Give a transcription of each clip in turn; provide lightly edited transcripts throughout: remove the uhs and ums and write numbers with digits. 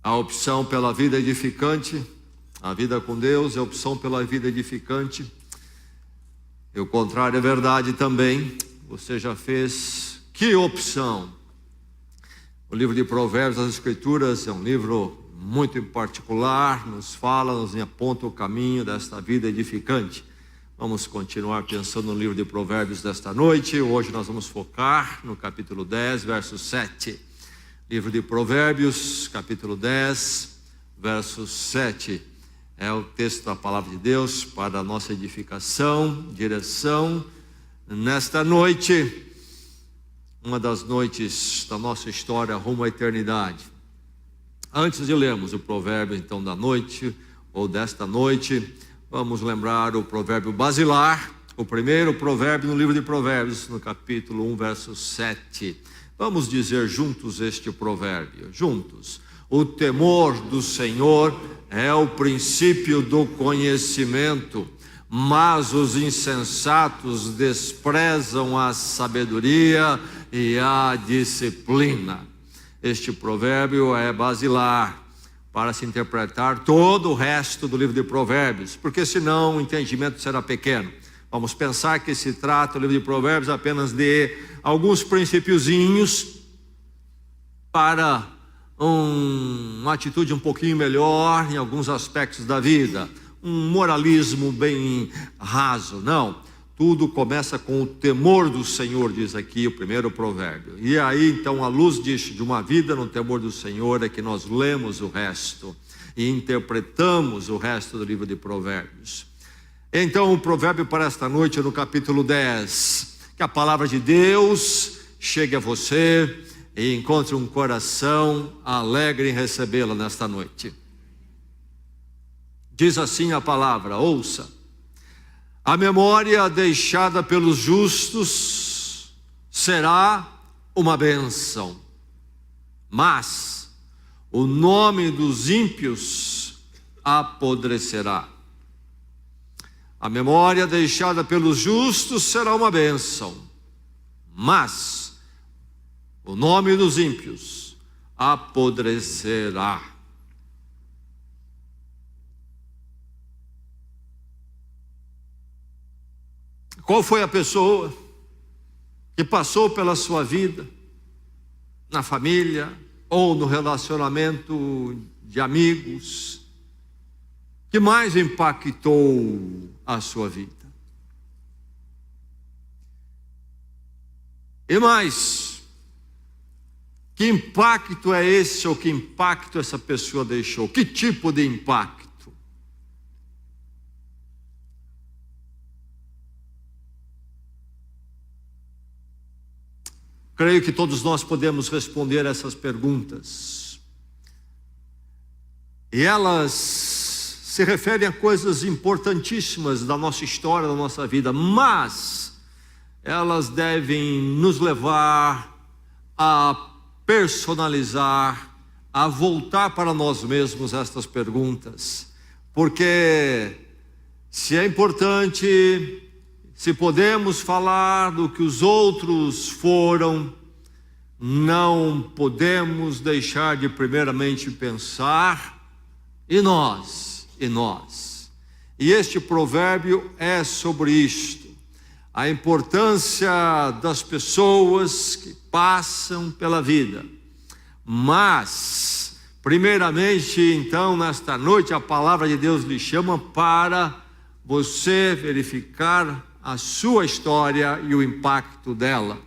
A opção pela vida edificante, a vida com Deus é a opção pela vida edificante. E o contrário é verdade também. Você já fez que opção? O livro de Provérbios das Escrituras é um livro muito particular, nos fala, nos aponta o caminho desta vida edificante. Vamos continuar pensando no livro de Provérbios desta noite. Hoje nós vamos focar no capítulo 10, verso 7. Livro de Provérbios, capítulo 10, verso 7. É o texto da palavra de Deus para a nossa edificação, direção. Nesta noite, uma das noites da nossa história rumo à eternidade. Antes de lermos o provérbio então da noite, ou desta noite, vamos lembrar o provérbio basilar, o primeiro provérbio no livro de Provérbios, no capítulo 1, verso 7. Vamos dizer juntos este provérbio, juntos. O temor do Senhor é o princípio do conhecimento, mas os insensatos desprezam a sabedoria e a disciplina. Este provérbio é basilar para se interpretar todo o resto do livro de Provérbios, porque senão o entendimento será pequeno. Vamos pensar que se trata o livro de Provérbios apenas de alguns princípiozinhos para uma atitude um pouquinho melhor em alguns aspectos da vida, um moralismo bem raso. Não, tudo começa com o temor do Senhor, diz aqui o primeiro provérbio. E aí então, à luz de uma vida no temor do Senhor, é que nós lemos o resto e interpretamos o resto do livro de Provérbios. Então o provérbio para esta noite é no capítulo 10, que a palavra de Deus chegue a você e encontre um coração alegre em recebê-la nesta noite. Diz assim a palavra, ouça: a memória deixada pelos justos será uma bênção, mas o nome dos ímpios apodrecerá. A memória deixada pelos justos será uma bênção, mas o nome dos ímpios apodrecerá. Qual foi a pessoa que passou pela sua vida, na família ou no relacionamento de amigos, que mais impactou a sua vida? E mais, que impacto é esse, ou que impacto essa pessoa deixou? Que tipo de impacto? Creio que todos nós podemos responder essas perguntas. E elas se referem a coisas importantíssimas da nossa história, da nossa vida, mas elas devem nos levar a personalizar, a voltar para nós mesmos estas perguntas. Porque se é importante, se podemos falar do que os outros foram, não podemos deixar de primeiramente pensar, e nós? E este provérbio é sobre isto, a importância das pessoas que passam pela vida. Mas, primeiramente, então, nesta noite, a palavra de Deus lhe chama para você verificar a sua história e o impacto dela.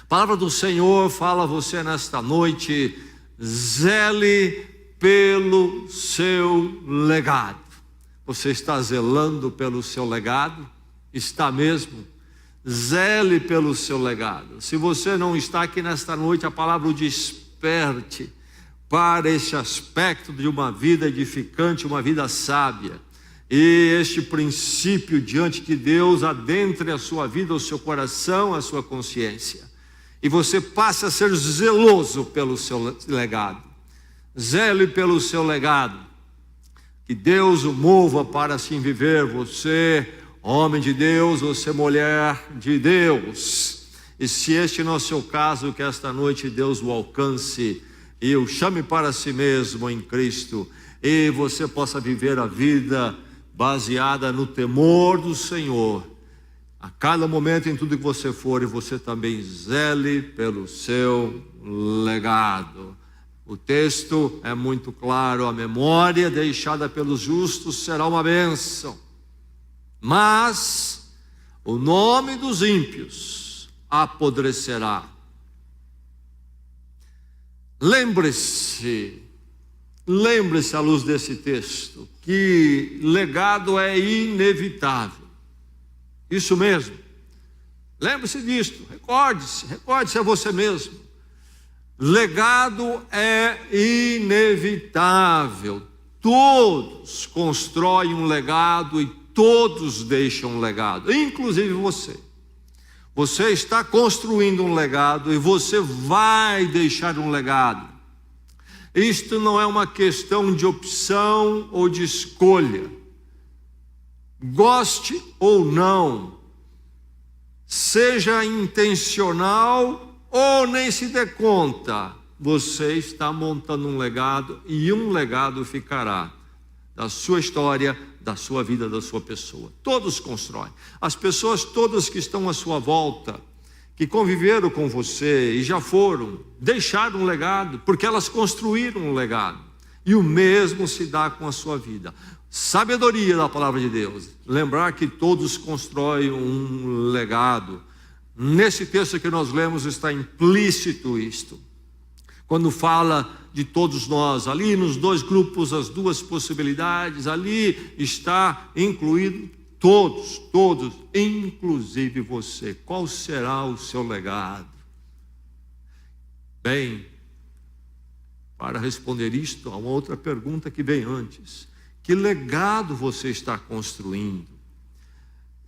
A palavra do Senhor fala a você nesta noite: zele pelo seu legado. Você está zelando pelo seu legado? Está mesmo? Zele pelo seu legado. Se você não está aqui nesta noite, a palavra o desperte para esse aspecto de uma vida edificante, uma vida sábia. E este princípio diante de Deus adentre a sua vida, o seu coração, a sua consciência. E você passe a ser zeloso pelo seu legado. Zele pelo seu legado. Que Deus o mova para assim viver. Você, homem de Deus, você, mulher de Deus. E se este não é o seu caso, que esta noite Deus o alcance e o chame para si mesmo em Cristo, e você possa viver a vida baseada no temor do Senhor. A cada momento, em tudo que você for, e você também zele pelo seu legado. O texto é muito claro: a memória deixada pelos justos será uma bênção, mas o nome dos ímpios apodrecerá. Lembre-se à luz desse texto, que legado é inevitável. Isso mesmo. Lembre-se disto, recorde-se a você mesmo. Legado é inevitável. Todos constroem um legado e todos deixam um legado, inclusive você. Você está construindo um legado e você vai deixar um legado. Isto não é uma questão de opção ou de escolha. Goste ou não, seja intencional ou nem se dê conta, você está montando um legado, e um legado ficará da sua história, da sua vida, da sua pessoa. Todos constroem. As pessoas todas que estão à sua volta, que conviveram com você e já foram, deixaram um legado, porque elas construíram um legado. E o mesmo se dá com a sua vida. Sabedoria da palavra de Deus, lembrar que todos constroem um legado. Nesse texto que nós lemos está implícito isto. Quando fala de todos nós, ali nos dois grupos, as duas possibilidades, ali está incluído todos, inclusive você. Qual será o seu legado? Bem, para responder isto, há uma outra pergunta que vem antes. Que legado você está construindo?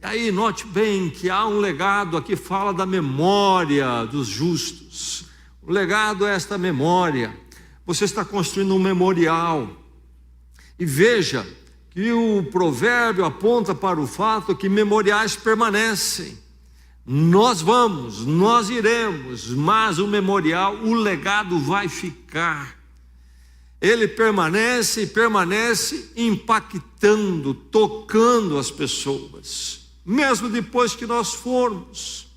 E aí, note bem que há um legado aqui, fala da memória dos justos. O legado é esta memória. Você está construindo um memorial. E veja que o provérbio aponta para o fato que memoriais permanecem. Nós vamos, nós iremos, mas o memorial, o legado vai ficar. Ele permanece impactando, tocando as pessoas, mesmo depois que nós formos.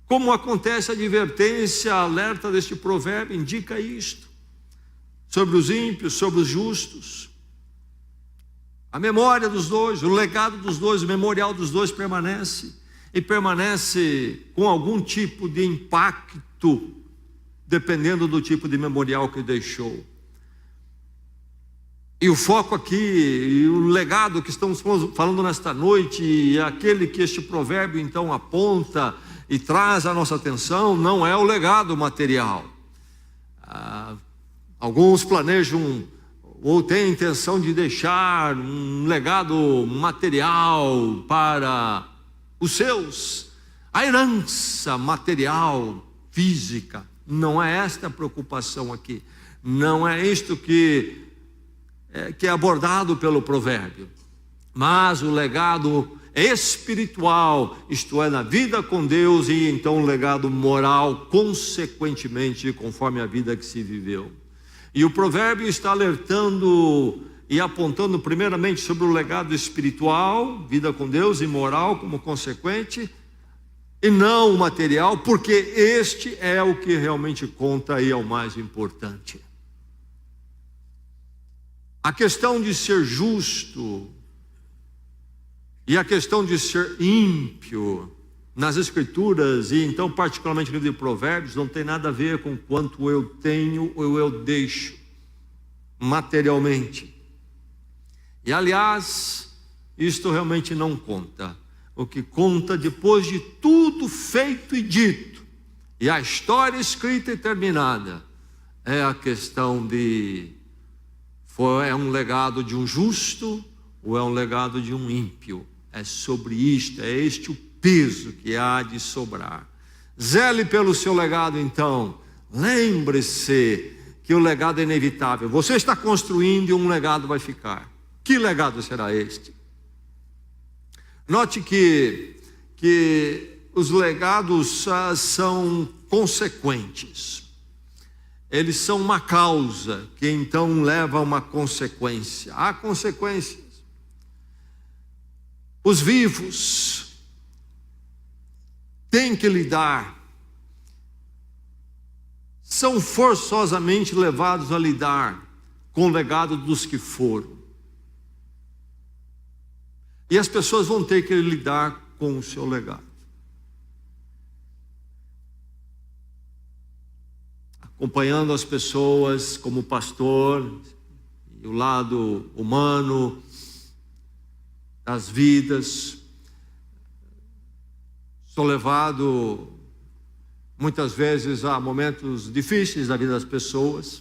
Como acontece a advertência, a alerta deste provérbio indica isto, sobre os ímpios, sobre os justos. A memória dos dois, o legado dos dois, o memorial dos dois permanece, e permanece com algum tipo de impacto, dependendo do tipo de memorial que deixou. E o foco aqui, e o legado que estamos falando nesta noite, e aquele que este provérbio então aponta e traz à nossa atenção, não é o legado material. Alguns planejam ou têm a intenção de deixar um legado material para os seus, a herança material, física. Não é esta a preocupação aqui, não é isto que é abordado pelo provérbio, mas o legado espiritual, isto é, na vida com Deus, e então o legado moral, consequentemente, conforme a vida que se viveu. E o provérbio está alertando e apontando primeiramente sobre o legado espiritual, vida com Deus e moral como consequente, e não o material, porque este é o que realmente conta e é o mais importante. A questão de ser justo e a questão de ser ímpio nas Escrituras, e então particularmente no livro de Provérbios, não tem nada a ver com quanto eu tenho ou eu deixo materialmente. E aliás, isto realmente não conta. O que conta, depois de tudo feito e dito, e a história escrita e terminada, é a questão de: é um legado de um justo ou é um legado de um ímpio? É sobre isto, é este o peso que há de sobrar. Zele pelo seu legado então. Lembre-se que o legado é inevitável. Você está construindo e um legado vai ficar. Que legado será este? Note que os legados são consequentes. eles são uma causa que então leva a uma consequência. Há consequências. Os vivos têm que lidar, são forçosamente levados a lidar com o legado dos que foram. E as pessoas vão ter que lidar com o seu legado. Acompanhando as pessoas como pastor, e o lado humano das vidas, sou levado muitas vezes a momentos difíceis da vida das pessoas.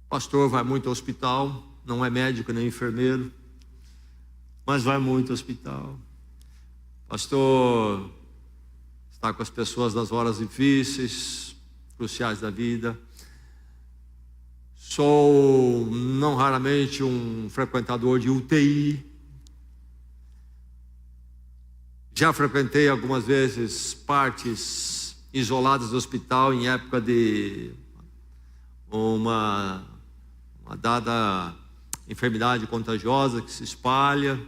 O pastor vai muito ao hospital, não é médico nem enfermeiro, mas vai muito ao hospital. O pastor está com as pessoas nas horas difíceis, cruciais da vida. Sou não raramente um frequentador de UTI. Já frequentei algumas vezes partes isoladas do hospital em época de uma dada enfermidade contagiosa que se espalha.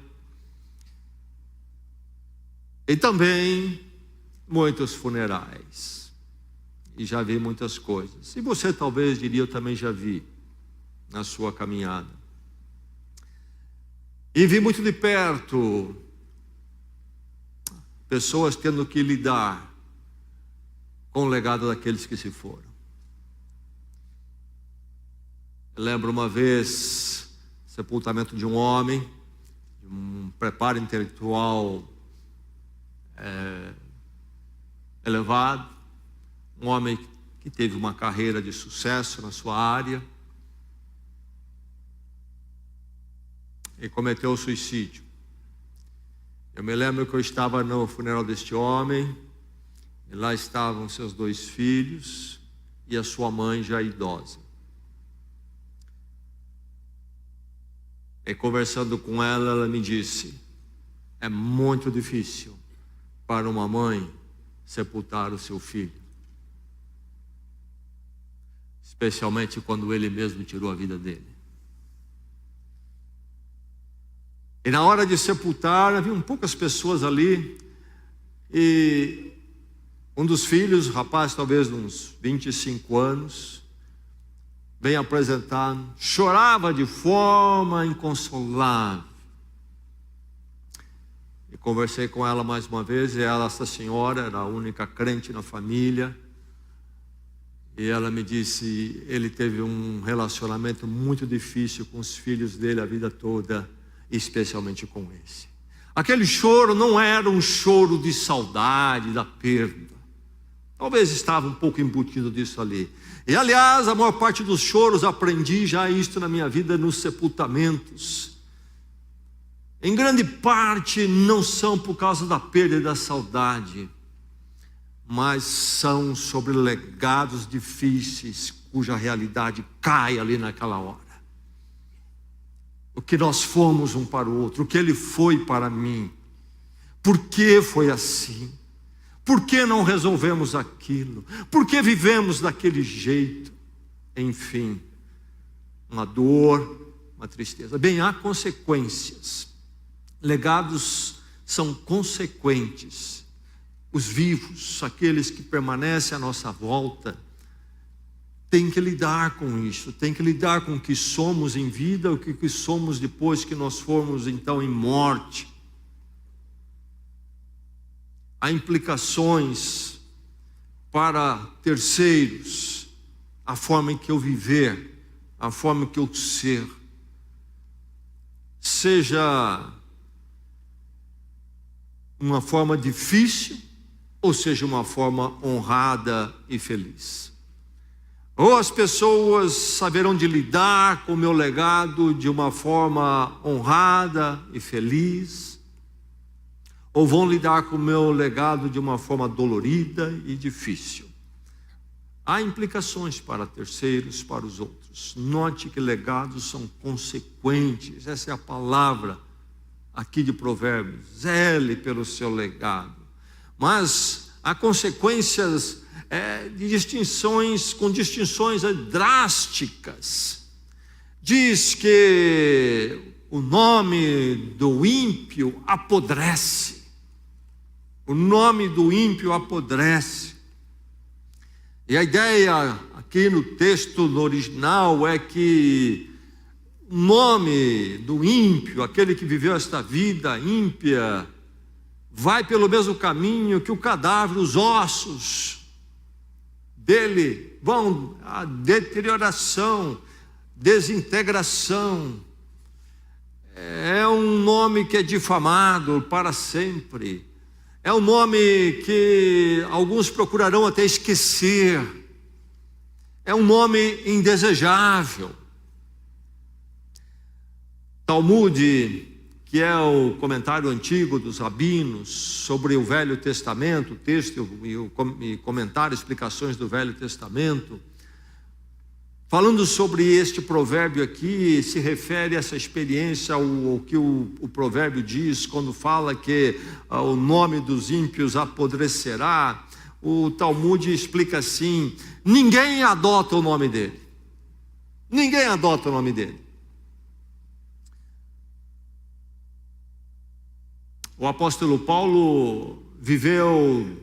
E também muitos funerais. E já vi muitas coisas. E você talvez diria, eu também já vi na sua caminhada. E vi muito de perto pessoas tendo que lidar com o legado daqueles que se foram. Eu lembro uma vez, sepultamento de um homem, de um preparo intelectual elevado, um homem que teve uma carreira de sucesso na sua área e cometeu suicídio. Eu me lembro que eu estava no funeral deste homem, e lá estavam seus 2 filhos e a sua mãe já idosa. E conversando com ela, ela me disse: é muito difícil para uma mãe sepultar o seu filho, especialmente quando ele mesmo tirou a vida dele. E na hora de sepultar, haviam poucas pessoas ali, e um dos filhos, rapaz talvez de uns 25 anos, bem apresentado, chorava de forma inconsolável. E conversei com ela mais uma vez, e essa senhora era a única crente na família, e ela me disse, ele teve um relacionamento muito difícil com os filhos dele a vida toda, especialmente com esse. Aquele choro não era um choro de saudade, da perda. Talvez estava um pouco embutido disso ali. E aliás, a maior parte dos choros, aprendi já isto na minha vida nos sepultamentos. Em grande parte não são por causa da perda e da saudade, mas são sobre legados difíceis, cuja realidade cai ali naquela hora. O que nós fomos um para o outro, o que ele foi para mim. Por que foi assim? Por que não resolvemos aquilo? Por que vivemos daquele jeito? Enfim, uma dor, uma tristeza. Bem, há consequências. Legados são consequentes. Os vivos, aqueles que permanecem à nossa volta, tem que lidar com isso, tem que lidar com o que somos em vida, o que somos depois que nós formos então em morte. Há implicações para terceiros, a forma em que eu viver, a forma em que eu ser, seja uma forma difícil, ou seja uma forma honrada e feliz. Ou as pessoas saberão de lidar com o meu legado de uma forma honrada e feliz, ou vão lidar com o meu legado de uma forma dolorida e difícil. Há implicações para terceiros, para os outros. Note que legados são consequentes, essa é a palavra aqui de Provérbios. Zele pelo seu legado. Mas há consequências de distinções, com distinções drásticas. Diz que o nome do ímpio apodrece. O nome do ímpio apodrece. E a ideia aqui no texto, no original, é que o nome do ímpio, aquele que viveu esta vida ímpia, vai pelo mesmo caminho que o cadáver, os ossos dele vão à deterioração, desintegração. É um nome que é difamado para sempre. É um nome que alguns procurarão até esquecer. É um nome indesejável. Talmud, que é o comentário antigo dos rabinos sobre o Velho Testamento, o texto e comentário, explicações do Velho Testamento, falando sobre este provérbio aqui, se refere a essa experiência, ao que o provérbio diz, quando fala que o nome dos ímpios apodrecerá. O Talmud explica assim: ninguém adota o nome dele. Ninguém adota o nome dele. O apóstolo Paulo viveu,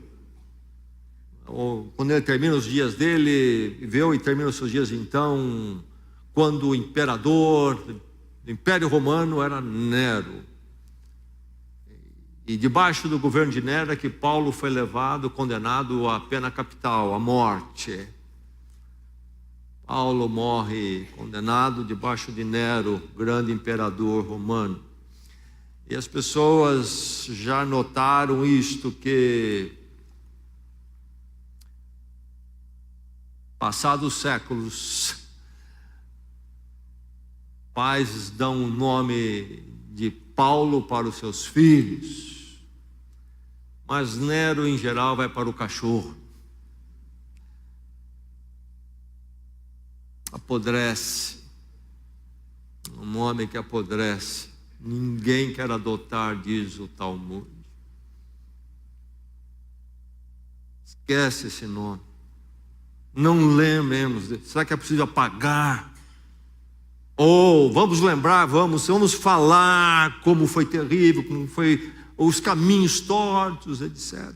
quando ele termina os dias dele, viveu e termina os seus dias então, quando o imperador do Império Romano era Nero. E debaixo do governo de Nero é que Paulo foi levado, condenado à pena capital, à morte. Paulo morre condenado debaixo de Nero, grande imperador romano. E as pessoas já notaram isto, que passados séculos, pais dão o nome de Paulo para os seus filhos, mas Nero em geral vai para o cachorro. Apodrece, um nome que apodrece. Ninguém quer adotar, diz o Talmud. Esquece esse nome. Não lembremos. Será que é preciso apagar? Ou vamos lembrar, vamos falar como foi terrível, como foi os caminhos tortos, etc.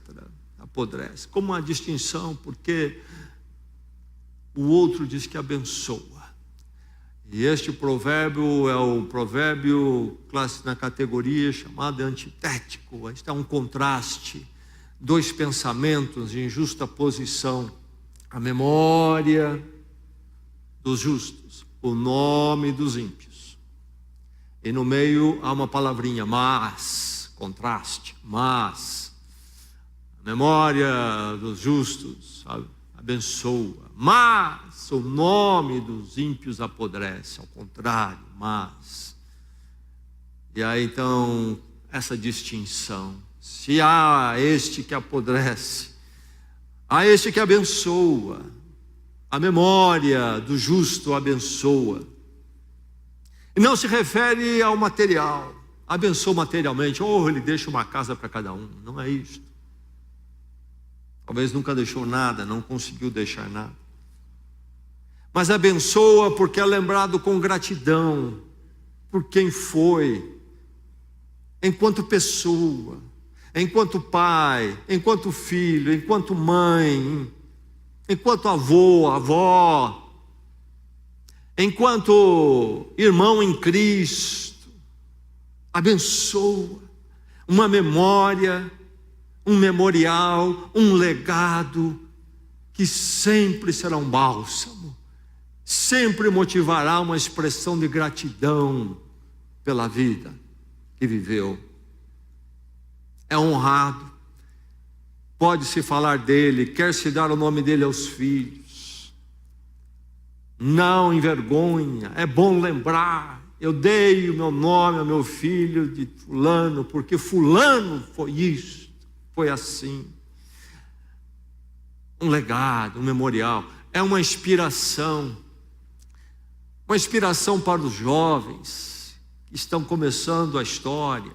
Apodrece. Como uma distinção, porque o outro diz que abençoa. E este provérbio é o provérbio na categoria chamada antitético. Este é um contraste, dois pensamentos em justa posição: a memória dos justos, o nome dos ímpios. E no meio há uma palavrinha, mas, contraste, mas. A memória dos justos abençoa, mas o nome dos ímpios apodrece, ao contrário, mas. E aí então, essa distinção: se há este que apodrece, há este que abençoa, a memória do justo abençoa. E não se refere ao material, abençoa materialmente, ou ele deixa uma casa para cada um, não é isto. Talvez nunca deixou nada, não conseguiu deixar nada. Mas abençoa porque é lembrado com gratidão por quem foi, enquanto pessoa, enquanto pai, enquanto filho, enquanto mãe, enquanto avô, avó, enquanto irmão em Cristo. Abençoa uma memória, um memorial, um legado que sempre será um bálsamo, sempre motivará uma expressão de gratidão pela vida que viveu. É honrado, pode-se falar dele, quer-se dar o nome dele aos filhos. Não envergonha, é bom lembrar: eu dei o meu nome ao meu filho de fulano, porque fulano foi isso. Foi assim. Um legado, um memorial, é uma inspiração para os jovens que estão começando a história.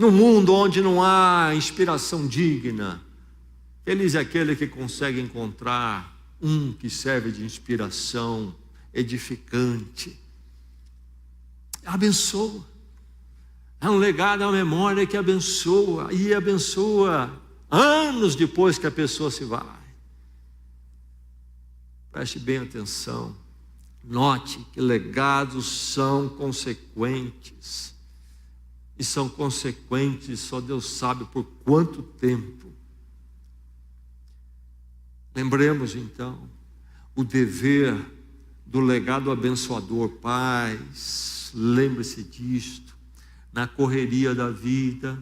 No mundo onde não há inspiração digna, feliz é aquele que consegue encontrar um que serve de inspiração edificante. Abençoa. É um legado, é uma memória que abençoa, e abençoa anos depois que a pessoa se vai. Preste bem atenção. Note que legados são consequentes. E são consequentes, só Deus sabe por quanto tempo. Lembremos então o dever do legado abençoador. Pais, lembre-se disto. Na correria da vida,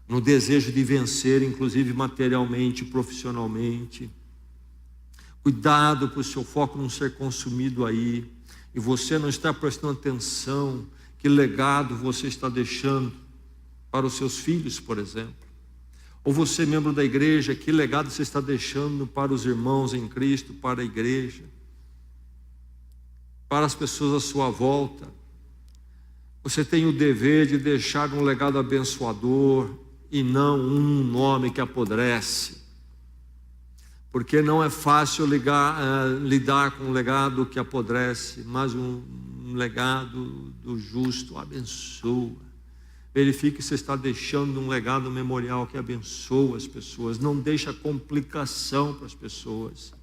no desejo de vencer, inclusive materialmente, profissionalmente. Cuidado para o seu foco não ser consumido aí, e você não está prestando atenção que legado você está deixando para os seus filhos, por exemplo. Ou você, membro da igreja, que legado você está deixando para os irmãos em Cristo, para a igreja, para as pessoas à sua volta. Você tem o dever de deixar um legado abençoador e não um nome que apodrece. Porque não é fácil lidar com um legado que apodrece, mas um legado do justo abençoa. Verifique se está deixando um legado memorial que abençoa as pessoas, não deixa complicação para as pessoas,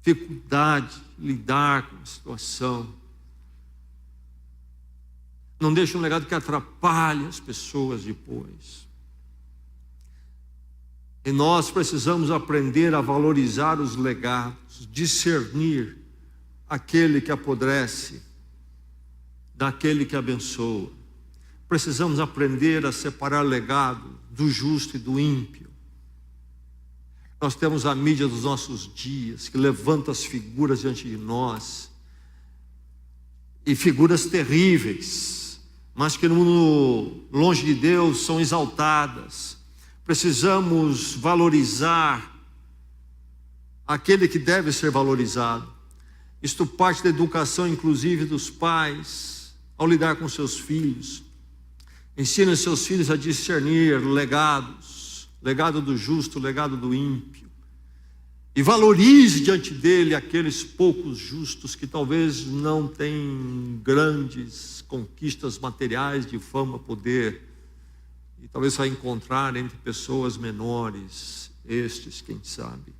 dificuldade de lidar com a situação. Não deixa um legado que atrapalhe as pessoas depois. E nós precisamos aprender a valorizar os legados, discernir aquele que apodrece daquele que abençoa. Precisamos aprender a separar legado do justo e do ímpio. Nós temos a mídia dos nossos dias que levanta as figuras diante de nós, e figuras terríveis, mas que no mundo longe de Deus são exaltadas. Precisamos valorizar aquele que deve ser valorizado. Isto parte da educação, inclusive, dos pais, ao lidar com seus filhos. Ensine seus filhos a discernir legados, legado do justo, legado do ímpio. E valorize diante dele aqueles poucos justos que talvez não têm grandes conquistas materiais de fama, poder. E talvez vai encontrar entre pessoas menores, estes, quem sabe.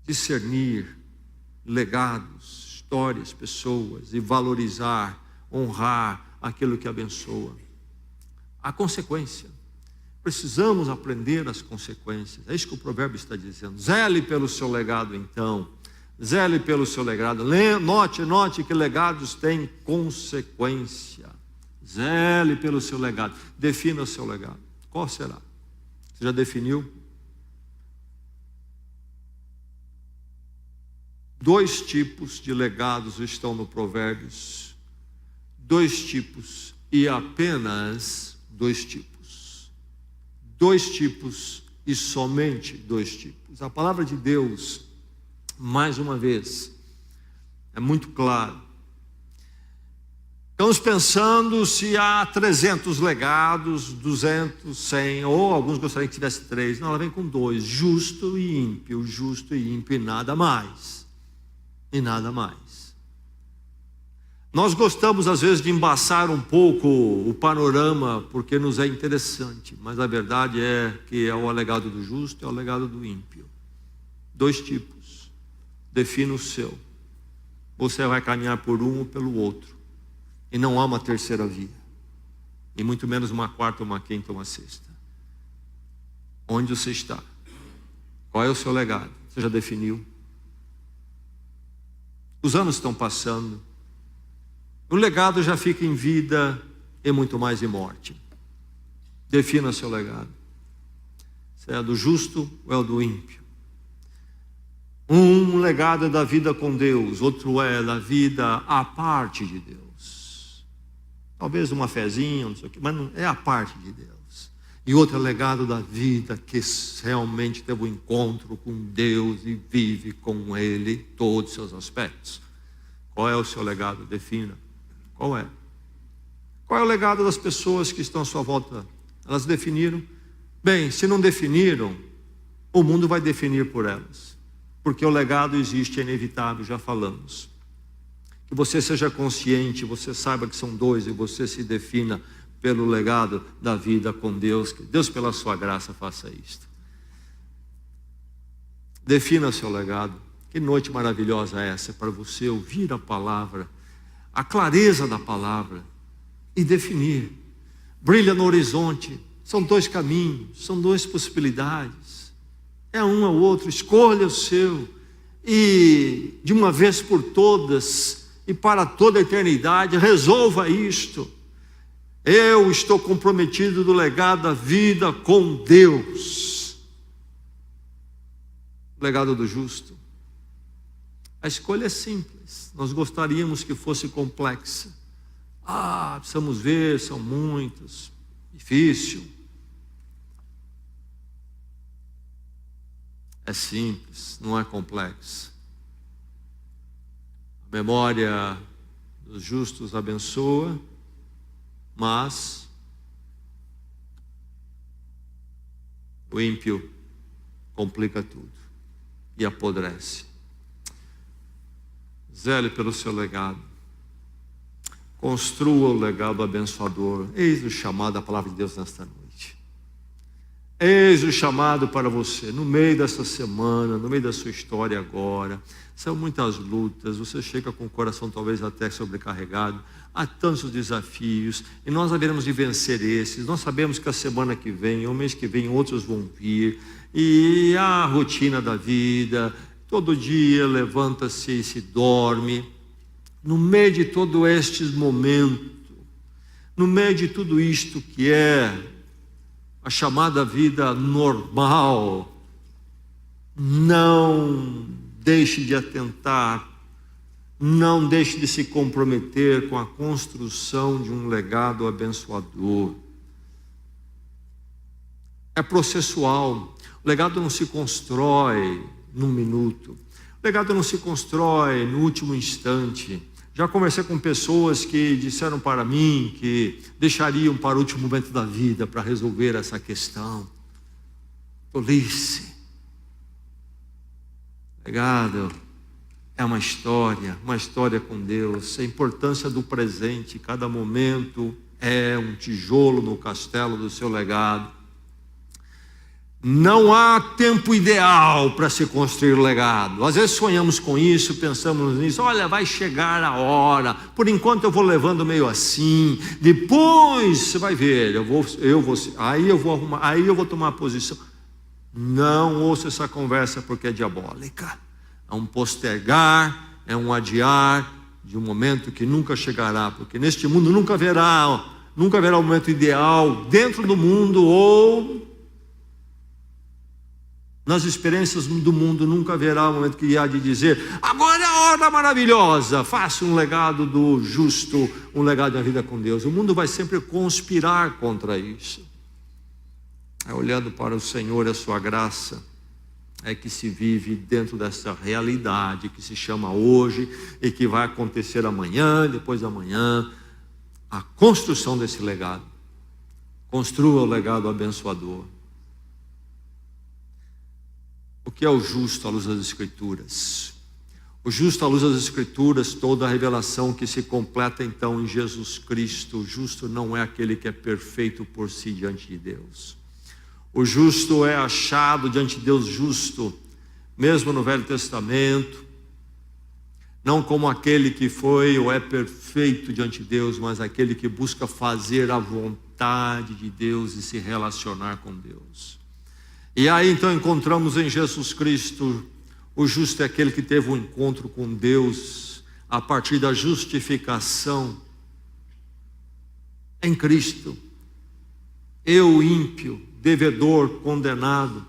Discernir legados, histórias, pessoas, e valorizar, honrar aquilo que abençoa. A consequência. Precisamos aprender as consequências. É isso que o provérbio está dizendo. Zele pelo seu legado, então. Zele pelo seu legado. Note que legados têm consequência. Zele pelo seu legado. Defina o seu legado. Qual será? Você já definiu? 2 tipos de legados estão no Provérbios. 2 tipos e apenas 2 tipos. 2 tipos e somente 2 tipos. A palavra de Deus, mais uma vez, é muito clara. Estamos pensando se há 300 legados, 200, 100, ou alguns gostariam que tivesse 3. Não, ela vem com 2, justo e ímpio, e nada mais. E nada mais. Nós gostamos às vezes de embaçar um pouco o panorama, porque nos é interessante, mas a verdade é que é o legado do justo e é o legado do ímpio. 2 tipos. Defina o seu. Você vai caminhar por um ou pelo outro. E não há uma terceira via. E muito menos uma quarta, uma quinta, uma sexta. Onde você está? Qual é o seu legado? Você já definiu? Os anos estão passando. O legado já fica em vida e muito mais em morte. Defina seu legado. Se é do justo ou é o do ímpio. Um legado é da vida com Deus, outro é da vida à parte de Deus. Talvez uma fezinha, não sei o quê, mas não, é a parte de Deus. E outro é o legado da vida que realmente teve um encontro com Deus e vive com Ele todos os seus aspectos. Qual é o seu legado? Defina. Qual é? Qual é o legado das pessoas que estão à sua volta? Elas definiram? Bem, se não definiram, o mundo vai definir por elas. Porque o legado existe, é inevitável, já falamos. Que você seja consciente, você saiba que são dois e você se defina pelo legado da vida com Deus. Que Deus, pela sua graça, faça isto. Defina seu legado. Que noite maravilhosa é essa para você ouvir a palavra, a clareza da palavra e definir. Brilha no horizonte. São dois caminhos, são duas possibilidades. É um ou outro, escolha o seu. E de uma vez por todas e para toda a eternidade, resolva isto. Eu estou comprometido do legado da vida com Deus. O legado do justo. A escolha é simples. Nós gostaríamos que fosse complexa. Precisamos ver, são muitos. Difícil. É simples, não é complexo. A memória dos justos abençoa, mas o ímpio complica tudo e apodrece. Zele pelo seu legado. Construa o legado abençoador. Eis o chamado da palavra de Deus nesta noite. Eis o chamado para você, no meio dessa semana, no meio da sua história agora. São muitas lutas, você chega com o coração talvez até sobrecarregado. Há tantos desafios, e nós haveremos de vencer esses. Nós sabemos que a semana que vem, o mês que vem, outros vão vir. E a rotina da vida, todo dia levanta-se e se dorme. No meio de todo este momento, no meio de tudo isto que é a chamada vida normal, não deixe de atentar, não deixe de se comprometer com a construção de um legado abençoador. É processual. O legado não se constrói num minuto. O legado não se constrói no último instante. Já conversei com pessoas que disseram para mim que deixariam para o último momento da vida para resolver essa questão. Tolice. Legado é uma história com Deus. A importância do presente, cada momento é um tijolo no castelo do seu legado. Não há tempo ideal para se construir o legado. Às vezes sonhamos com isso, pensamos nisso. Olha, vai chegar a hora. Por enquanto eu vou levando meio assim. Depois você vai ver. Aí eu vou tomar a posição. Não ouça essa conversa porque é diabólica. É um postergar, é um adiar de um momento que nunca chegará. Porque neste mundo nunca haverá um momento ideal dentro do mundo ou nas experiências do mundo nunca haverá um momento que há de dizer: agora é a hora maravilhosa, faça um legado do justo, um legado da vida com Deus. O mundo vai sempre conspirar contra isso. Olhando para o Senhor e a sua graça, é que se vive dentro dessa realidade que se chama hoje e que vai acontecer amanhã, depois da manhã, a construção desse legado. Construa o legado abençoador. O que é o justo à luz das Escrituras? O justo à luz das Escrituras, toda a revelação que se completa então em Jesus Cristo. O justo não é aquele que é perfeito por si diante de Deus. O justo é achado diante de Deus justo, mesmo no Velho Testamento, não como aquele que foi ou é perfeito diante de Deus, mas aquele que busca fazer a vontade de Deus e se relacionar com Deus. E aí então encontramos em Jesus Cristo, o justo é aquele que teve um encontro com Deus a partir da justificação em Cristo. Eu, ímpio, devedor, condenado,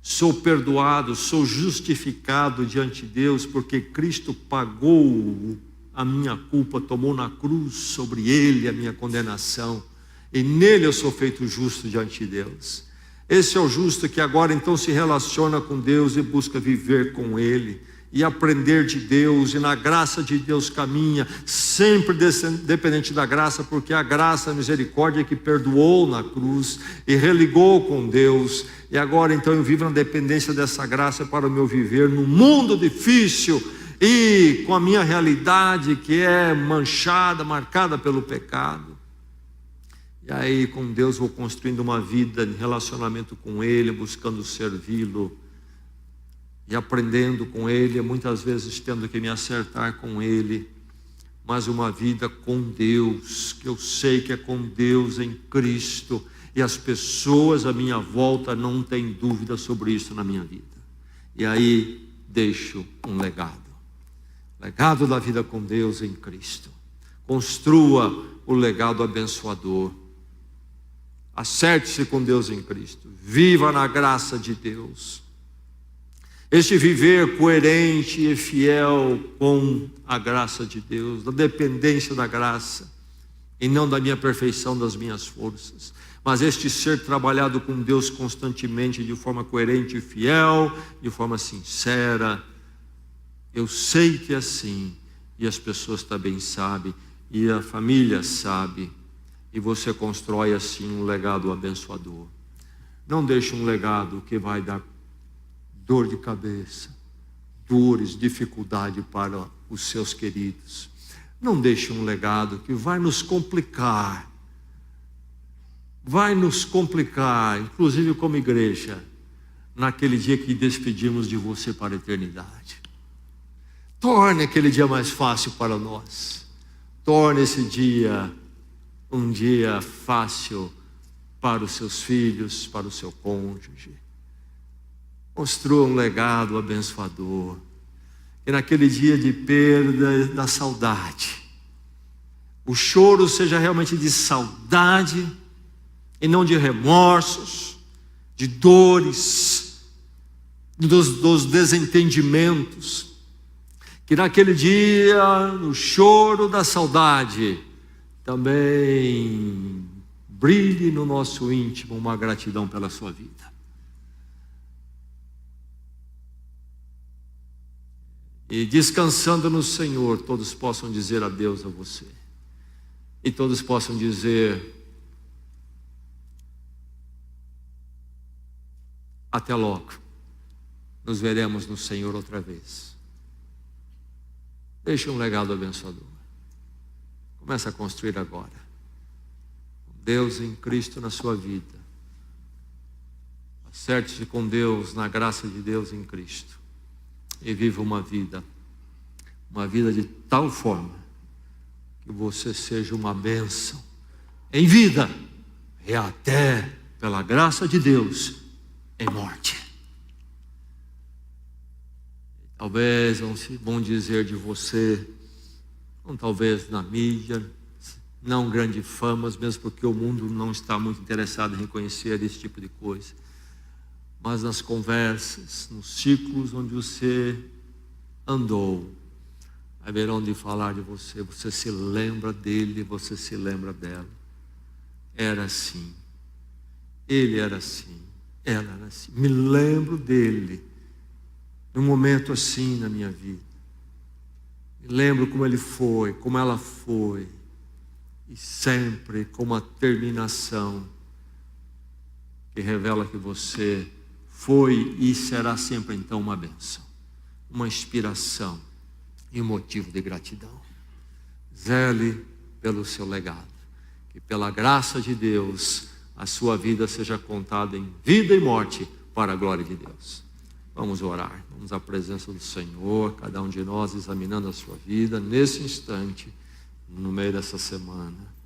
sou perdoado, sou justificado diante de Deus, porque Cristo pagou a minha culpa, tomou na cruz sobre Ele a minha condenação, e nele eu sou feito justo diante de Deus. Esse é o justo que agora então se relaciona com Deus e busca viver com Ele, e aprender de Deus, e na graça de Deus caminha, sempre dependente da graça, porque a graça, a misericórdia que perdoou na cruz e religou com Deus, e agora então eu vivo na dependência dessa graça para o meu viver num mundo difícil, e com a minha realidade que é manchada, marcada pelo pecado. E aí com Deus vou construindo uma vida de relacionamento com Ele, buscando servi-lo, e aprendendo com Ele, muitas vezes tendo que me acertar com Ele, mas uma vida com Deus, que eu sei que é com Deus em Cristo, e as pessoas à minha volta não têm dúvida sobre isso na minha vida. E aí deixo um legado da vida com Deus em Cristo. Construa o legado abençoador. Acerte-se com Deus em Cristo, viva na graça de Deus. Este viver coerente e fiel com a graça de Deus, da dependência da graça, e não da minha perfeição, das minhas forças, mas este ser trabalhado com Deus constantemente, de forma coerente e fiel, de forma sincera. Eu sei que é assim, e as pessoas também sabem, e a família sabe, e você constrói assim um legado abençoador. Não deixe um legado que vai dar dor de cabeça, dores, dificuldade para os seus queridos. Não deixe um legado que vai nos complicar, inclusive como igreja, naquele dia que despedimos de você para a eternidade. Torne aquele dia mais fácil para nós. Torne esse dia um dia fácil para os seus filhos, para o seu cônjuge. Construa um legado abençoador. E naquele dia de perda da saudade, o choro seja realmente de saudade e não de remorsos, de dores, dos desentendimentos. Que naquele dia, no choro da saudade, também brilhe no nosso íntimo uma gratidão pela sua vida. E descansando no Senhor, todos possam dizer adeus a você. E todos possam dizer: até logo, nos veremos no Senhor outra vez. Deixe um legado abençoador. Comece a construir agora. Deus em Cristo na sua vida. Acerte-se com Deus, na graça de Deus em Cristo. E viva uma vida de tal forma que você seja uma bênção em vida e até, pela graça de Deus, em morte. Talvez vão dizer de você, não talvez na mídia, não grande fama, mesmo porque o mundo não está muito interessado em reconhecer esse tipo de coisa, mas nas conversas, nos ciclos onde você andou, haverão de falar de você. Você se lembra dele, você se lembra dela. Era assim, ele era assim, ela era assim. Me lembro dele num momento assim na minha vida. Me lembro como ele foi, como ela foi, e sempre com uma terminação que revela que você foi e será sempre então uma bênção, uma inspiração e um motivo de gratidão. Zele pelo seu legado, que pela graça de Deus a sua vida seja contada em vida e morte para a glória de Deus. Vamos orar, vamos à presença do Senhor, cada um de nós examinando a sua vida nesse instante, no meio dessa semana.